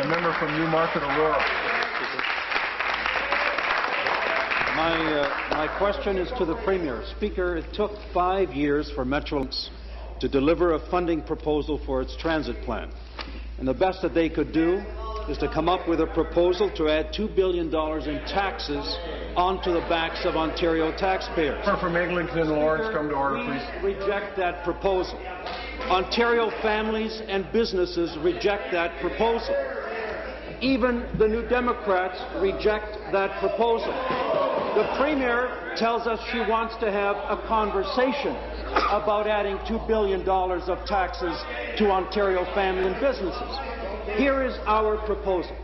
The member from Newmarket, Aurora. My question is to the Premier. Speaker, it took 5 years for Metrolinx to deliver a funding proposal for its transit plan. And the best that they could do is to come up with a proposal to add $2 billion in taxes onto the backs of Ontario taxpayers. From Eglinton and Lawrence, come to order, please. Reject that proposal. Ontario families and businesses reject that proposal. Even the New Democrats reject that proposal. The Premier tells us she wants to have a conversation about adding $2 billion of taxes to Ontario family and businesses. Here is our proposal.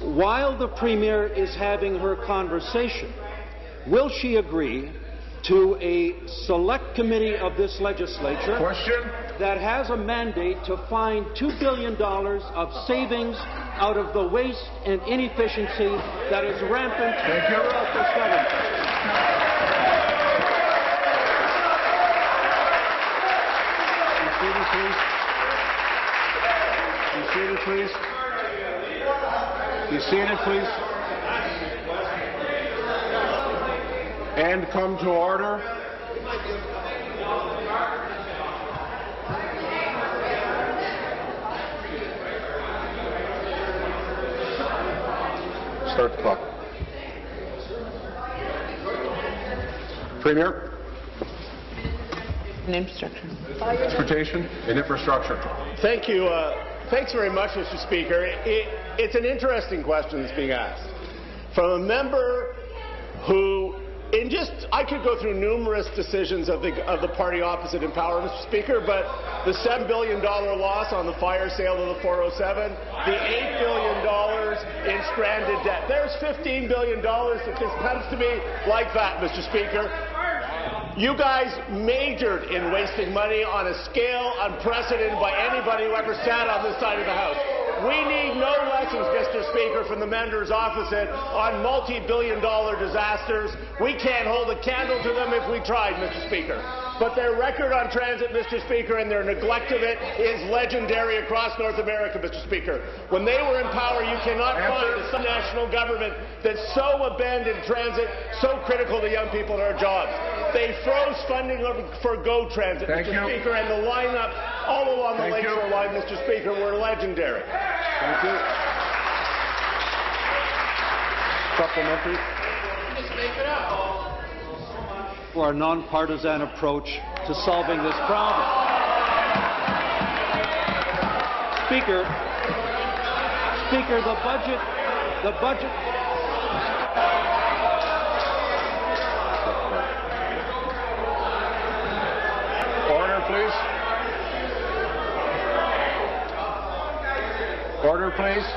While the Premier is having her conversation, will she agree to a select committee of this legislature that has a mandate to find $2 billion of savings out of the waste and inefficiency that is rampant throughout this government? Be seated, please. And come to order. Start the clock. Premier. Transportation and infrastructure. Thank you. Thanks very much, Mr. Speaker. It's an interesting question that's being asked from a member who, I could go through numerous decisions of the party opposite in power, Mr. Speaker, but the $7 billion loss on the fire sale of the 407, the $8 billion in stranded debt. There's $15 billion that just comes to me like that, Mr. Speaker. You guys majored in wasting money on a scale unprecedented by anybody who ever sat on this side of the House. We need no lessons, Mr. Speaker, from the members opposite on multi-billion-dollar disasters. We can't hold a candle to them if we tried, Mr. Speaker. But their record on transit, Mr. Speaker, and their neglect of it is legendary across North America, Mr. Speaker. When they were in power, you cannot find a national government that so abandoned transit, so critical to young people and our jobs. They froze funding for GO Transit, Mr. Speaker, and the lineup all along the Lakeshore line, Mr. Speaker, were legendary. Thank you. Supplementary. Just make it up. For our nonpartisan approach to solving this problem. Speaker, the budget. Order, please. Order, please.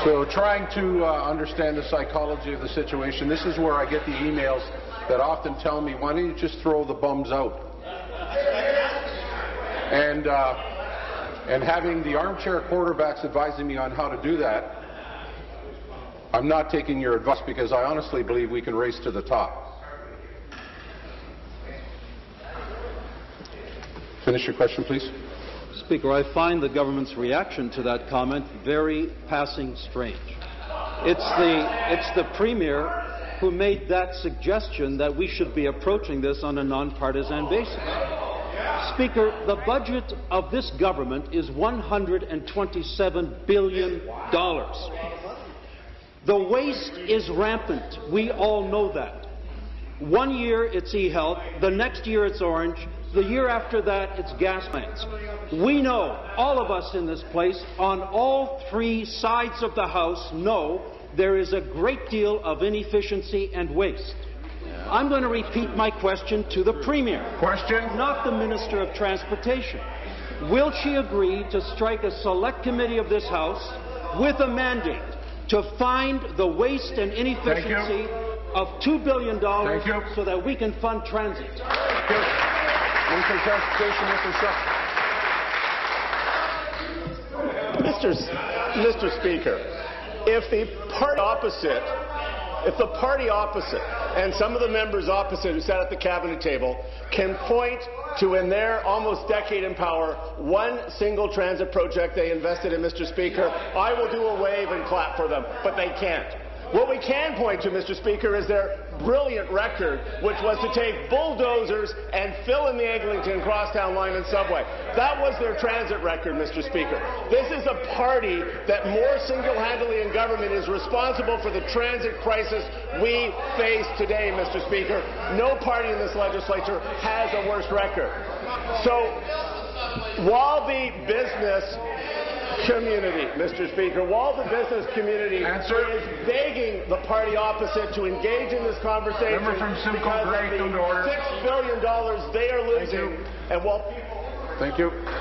So trying to understand the psychology of the situation, this is where I get the emails that often tell me, why don't you just throw the bums out? And having the armchair quarterbacks advising me on how to do that, I'm not taking your advice because I honestly believe we can race to the top. Finish your question, please. Speaker, I find the government's reaction to that comment very passing strange. It's the Premier who made that suggestion that we should be approaching this on a nonpartisan basis. Speaker, the budget of this government is $127 billion. The waste is rampant. We all know that. 1 year it's e-health, the next year it's orange, the year after that it's gas plants. We know, all of us in this place, on all three sides of the House know there is a great deal of inefficiency and waste. I'm going to repeat my question to the Premier. Question? Not the Minister of Transportation. Will she agree to strike a select committee of this House with a mandate to find the waste and inefficiency of $2 billion so that we can fund transit? Minister of Transportation, Mr. Speaker, if the party opposite if the party opposite and some of the members opposite who sat at the cabinet table can point to, in their almost decade in power, one single transit project they invested in, Mr. Speaker, I will do a wave and clap for them, but they can't. What we can point to, Mr. Speaker, is their brilliant record, which was to take bulldozers and fill in the Eglinton Crosstown line and subway. That was their transit record, Mr. Speaker. This is a party that more single-handedly in government is responsible for the transit crisis we face today, Mr. Speaker. No party in this legislature has a worse record. So, while the business community, Mr. Speaker, while the business community is begging the party opposite to engage in this conversation because of the $6 billion they are losing, and while people... Thank you.